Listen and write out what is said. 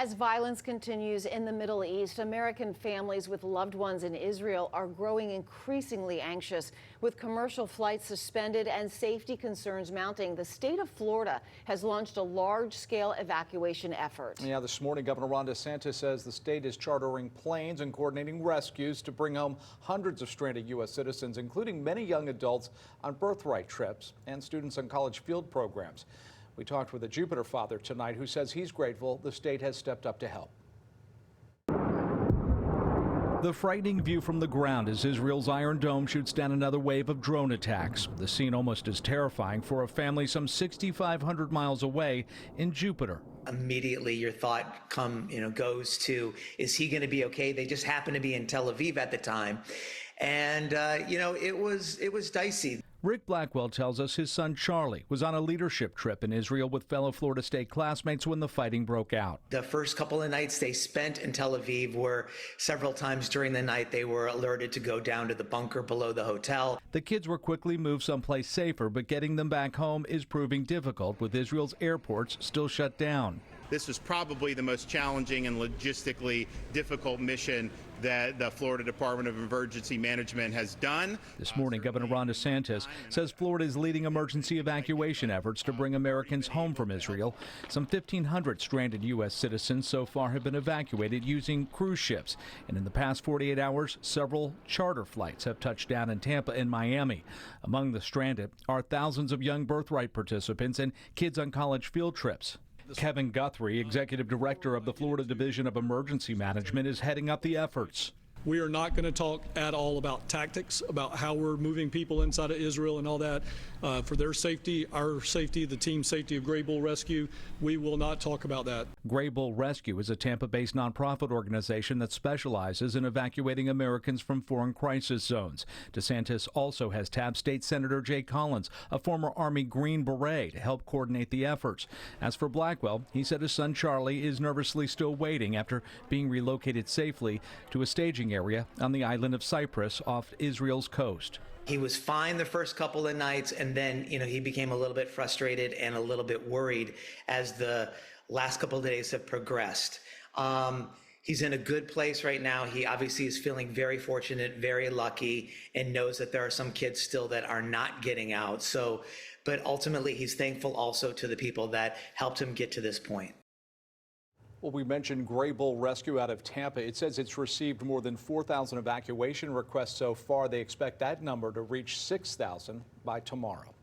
As violence continues in the Middle East, American families with loved ones in Israel are growing increasingly anxious. With commercial flights suspended and safety concerns mounting, the state of Florida has launched a large-scale evacuation effort. Yeah, this morning, Governor Ron DeSantis says the state is chartering planes and coordinating rescues to bring home hundreds of stranded U.S. citizens, including many young adults on birthright trips and students on college field programs. We talked with a Jupiter father tonight who says he's grateful the state has stepped up to help. The frightening view from the ground as Israel's Iron Dome shoots down another wave of drone attacks. The scene almost as terrifying for a family some 6,500 miles away in Jupiter. Immediately your thought goes to, is he going to be okay? They just happened to be in Tel Aviv at the time. And, it was dicey. Rick Blackwell tells us his son Charlie was on a leadership trip in Israel with fellow Florida State classmates when the fighting broke out. The first couple of nights they spent in Tel Aviv were several times during the night they were alerted to go down to the bunker below the hotel. The kids were quickly moved someplace safer, but getting them back home is proving difficult with Israel's airports still shut down. This was probably the most challenging and logistically difficult mission that the Florida Department of Emergency Management has done. This morning, Governor Ron DeSantis says Florida is leading emergency evacuation efforts to bring Americans home from Israel. Some 1,500 stranded U.S. citizens so far have been evacuated using cruise ships. And in the past 48 hours, several charter flights have touched down in Tampa and Miami. Among the stranded are thousands of young birthright participants and kids on college field trips. Kevin Guthrie, executive director of the Florida Division of Emergency Management, is heading up the efforts. We are not going to talk at all about tactics, about how we're moving people inside of Israel and all that. For their safety, our safety, the team safety of Gray Bull Rescue, we will not talk about that. Gray Bull Rescue is a Tampa-based nonprofit organization that specializes in evacuating Americans from foreign crisis zones. DeSantis also has tapped State Senator Jay Collins, a former Army Green Beret, to help coordinate the efforts. As for Blackwell, he said his son Charlie is nervously still waiting after being relocated safely to a staging area on the island of Cyprus off Israel's coast. He was fine the first couple of nights, and then, he became a little bit frustrated and a little bit worried as the last couple of days have progressed. He's in a good place right now. He obviously is feeling very fortunate, very lucky, and knows that there are some kids still that are not getting out. But ultimately, he's thankful also to the people that helped him get to this point. Well, we mentioned Gray Bull Rescue out of Tampa. It says it's received more than 4,000 evacuation requests so far. They expect that number to reach 6,000 by tomorrow.